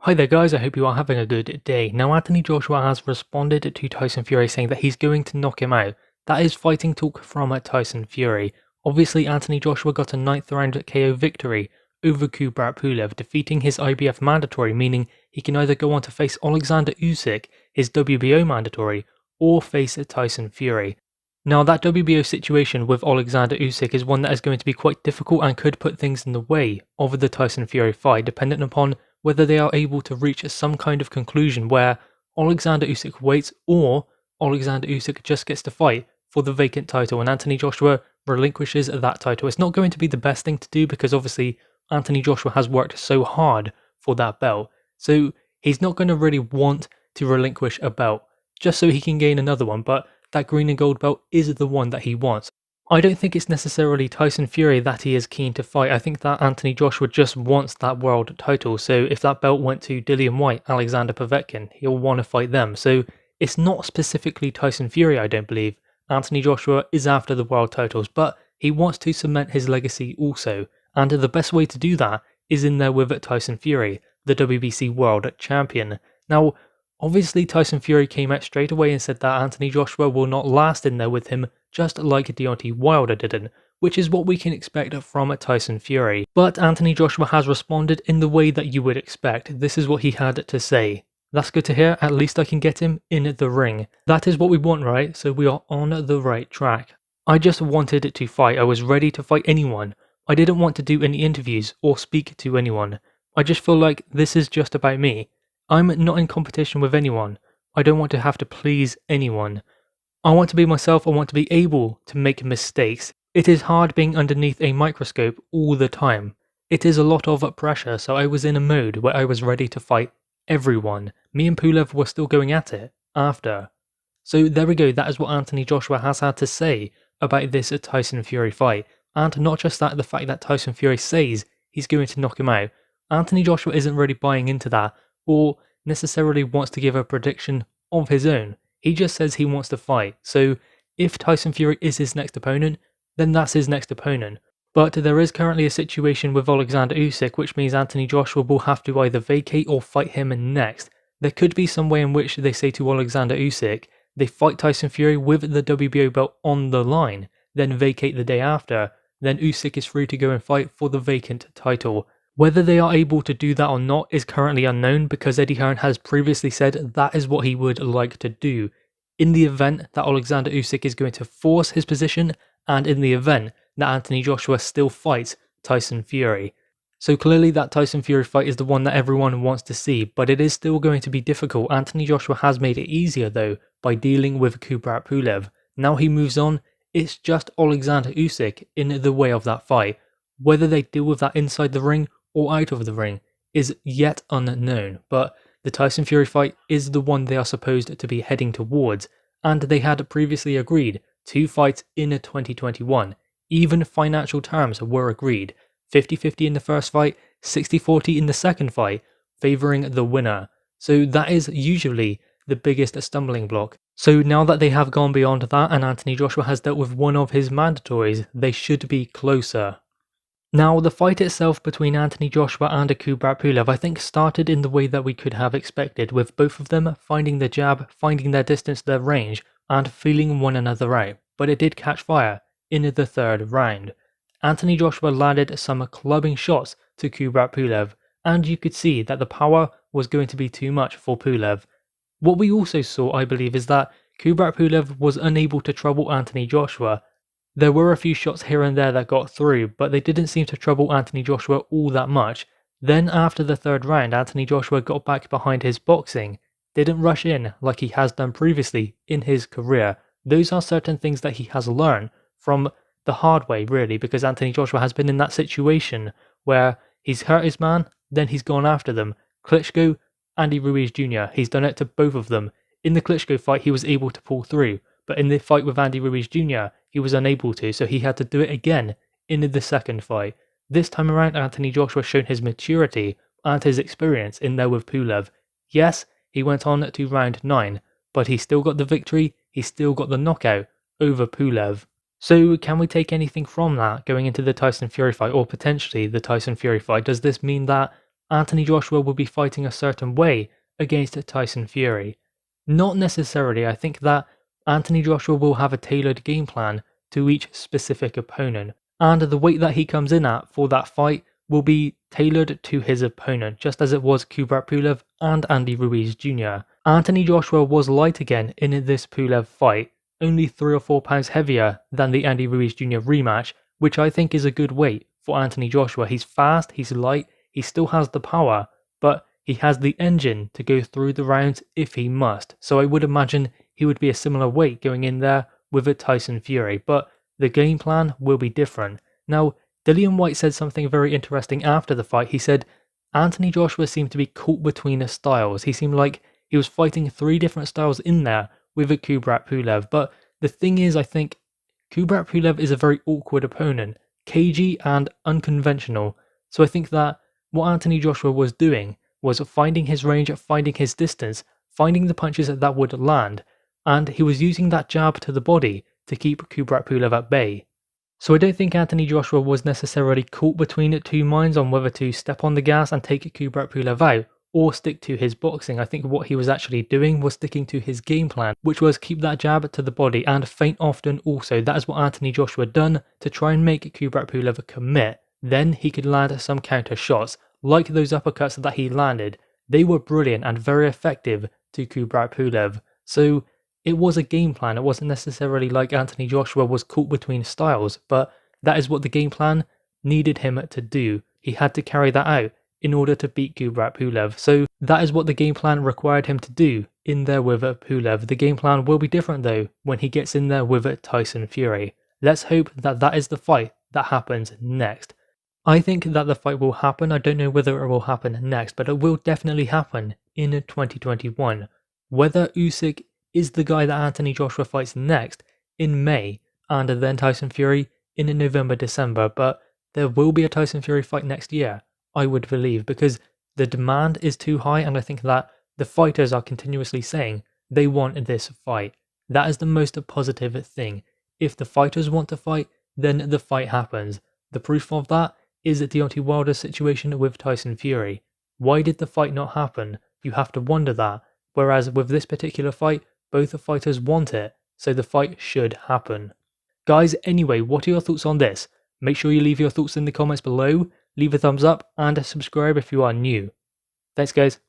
Hi there guys, I hope you are having a good day. Now Anthony Joshua has responded to Tyson Fury saying that he's going to knock him out. That is fighting talk from Tyson Fury. Obviously Anthony Joshua got a 9th round KO victory over Kubrat Pulev, defeating his IBF mandatory, meaning he can either go on to face Alexander Usyk, his WBO mandatory, or face Tyson Fury. Now that WBO situation with Alexander Usyk is one that is going to be quite difficult and could put things in the way of the Tyson Fury fight, dependent upon whether they are able to reach some kind of conclusion where Alexander Usyk waits or Alexander Usyk just gets to fight for the vacant title and Anthony Joshua relinquishes that title. It's not going to be the best thing to do because obviously Anthony Joshua has worked so hard for that belt. So he's not going to really want to relinquish a belt just so he can gain another one, but that green and gold belt is the one that he wants. I don't think it's necessarily Tyson Fury that he is keen to fight. I think that Anthony Joshua just wants that world title. So if that belt went to Dillian Whyte, Alexander Povetkin, he'll want to fight them. So it's not specifically Tyson Fury, I don't believe. Anthony Joshua is after the world titles, but he wants to cement his legacy also. And the best way to do that is in there with Tyson Fury, the WBC world champion. Now, obviously Tyson Fury came out straight away and said that Anthony Joshua will not last in there with him, just like Deontay Wilder didn't, which is what we can expect from Tyson Fury. But Anthony Joshua has responded in the way that you would expect. This is what he had to say. That's good to hear, at least I can get him in the ring. That is what we want, right? So we are on the right track. I just wanted to fight, I was ready to fight anyone. I didn't want to do any interviews or speak to anyone. I just feel like this is just about me. I'm not in competition with anyone. I don't want to have to please anyone. I want to be myself, I want to be able to make mistakes. It is hard being underneath a microscope all the time. It is a lot of pressure, so I was in a mode where I was ready to fight everyone. Me and Pulev were still going at it after. So there we go, that is what Anthony Joshua has had to say about this Tyson Fury fight. And not just that, the fact that Tyson Fury says he's going to knock him out. Anthony Joshua isn't really buying into that, or necessarily wants to give a prediction of his own. He just says he wants to fight, so if Tyson Fury is his next opponent, then that's his next opponent. But there is currently a situation with Alexander Usyk, which means Anthony Joshua will have to either vacate or fight him next. There could be some way in which they say to Alexander Usyk, they fight Tyson Fury with the WBO belt on the line, then vacate the day after, then Usyk is free to go and fight for the vacant title. Whether they are able to do that or not is currently unknown because Eddie Hearn has previously said that is what he would like to do. In the event that Alexander Usyk is going to force his position, and in the event that Anthony Joshua still fights Tyson Fury. So clearly that Tyson Fury fight is the one that everyone wants to see, but it is still going to be difficult. Anthony Joshua has made it easier though by dealing with Kubrat Pulev. Now he moves on, it's just Alexander Usyk in the way of that fight. Whether they deal with that inside the ring or out of the ring is yet unknown, but the Tyson Fury fight is the one they are supposed to be heading towards, and they had previously agreed 2 fights in 2021. Even financial terms were agreed, 50-50 in the first fight, 60-40 in the second fight, favouring the winner. So that is usually the biggest stumbling block. So now that they have gone beyond that and Anthony Joshua has dealt with one of his mandatories, they should be closer. Now, the fight itself between Anthony Joshua and Kubrat Pulev I think started in the way that we could have expected, with both of them finding the jab, finding their distance, their range, and feeling one another out, but it did catch fire in the 3rd round. Anthony Joshua landed some clubbing shots to Kubrat Pulev, and you could see that the power was going to be too much for Pulev. What we also saw, I believe, is that Kubrat Pulev was unable to trouble Anthony Joshua. There were a few shots here and there that got through, but they didn't seem to trouble Anthony Joshua all that much. Then after the 3rd round, Anthony Joshua got back behind his boxing, didn't rush in like he has done previously in his career. Those are certain things that he has learned from the hard way, really, because Anthony Joshua has been in that situation where he's hurt his man, then he's gone after them. Klitschko, Andy Ruiz Jr., he's done it to both of them. In the Klitschko fight, he was able to pull through, but in the fight with Andy Ruiz Jr., he was unable to, so he had to do it again in the second fight. This time around, Anthony Joshua shown his maturity and his experience in there with Pulev. Yes, he went on to round 9, but he still got the victory, he still got the knockout over Pulev. So can we take anything from that going into the Tyson Fury fight, or potentially the Tyson Fury fight? Does this mean that Anthony Joshua will be fighting a certain way against Tyson Fury. Not necessarily. I think that Anthony Joshua will have a tailored game plan to each specific opponent, and the weight that he comes in at for that fight will be tailored to his opponent, just as it was Kubrat Pulev and Andy Ruiz Jr. Anthony Joshua was light again in this Pulev fight, only 3 or 4 pounds heavier than the Andy Ruiz Jr. rematch, which I think is a good weight for Anthony Joshua. He's fast, he's light, he still has the power, but he has the engine to go through the rounds if he must. So I would imagine he would be a similar weight going in there with a Tyson Fury, but the game plan will be different. Now, Dillian Whyte said something very interesting after the fight. He said Anthony Joshua seemed to be caught between his styles. He seemed like he was fighting 3 different styles in there with a Kubrat Pulev. But the thing is, I think Kubrat Pulev is a very awkward opponent, cagey and unconventional. So I think that what Anthony Joshua was doing was finding his range, finding his distance, finding the punches that would land, and he was using that jab to the body to keep Kubrat Pulev at bay. So I don't think Anthony Joshua was necessarily caught between 2 minds on whether to step on the gas and take Kubrat Pulev out, or stick to his boxing. I think what he was actually doing was sticking to his game plan, which was keep that jab to the body and feint often also. That is what Anthony Joshua done to try and make Kubrat Pulev commit. Then he could land some counter shots, like those uppercuts that he landed. They were brilliant and very effective to Kubrat Pulev. So it was a game plan. It wasn't necessarily like Anthony Joshua was caught between styles, but that is what the game plan needed him to do. He had to carry that out in order to beat Kubrat Pulev. So that is what the game plan required him to do in there with Pulev. The game plan will be different though when he gets in there with Tyson Fury. Let's hope that that is the fight that happens next. I think that the fight will happen. I don't know whether it will happen next, but it will definitely happen in 2021. Whether Usyk is the guy that Anthony Joshua fights next in May, and then Tyson Fury in November, December, but there will be a Tyson Fury fight next year, I would believe, because the demand is too high, and I think that the fighters are continuously saying they want this fight. That is the most positive thing. If the fighters want to fight, then the fight happens. The proof of that is Deontay Wilder's situation with Tyson Fury. Why did the fight not happen? You have to wonder that. Whereas with this particular fight, both the fighters want it, so the fight should happen. Guys, anyway, what are your thoughts on this? Make sure you leave your thoughts in the comments below, leave a thumbs up, and subscribe if you are new. Thanks guys.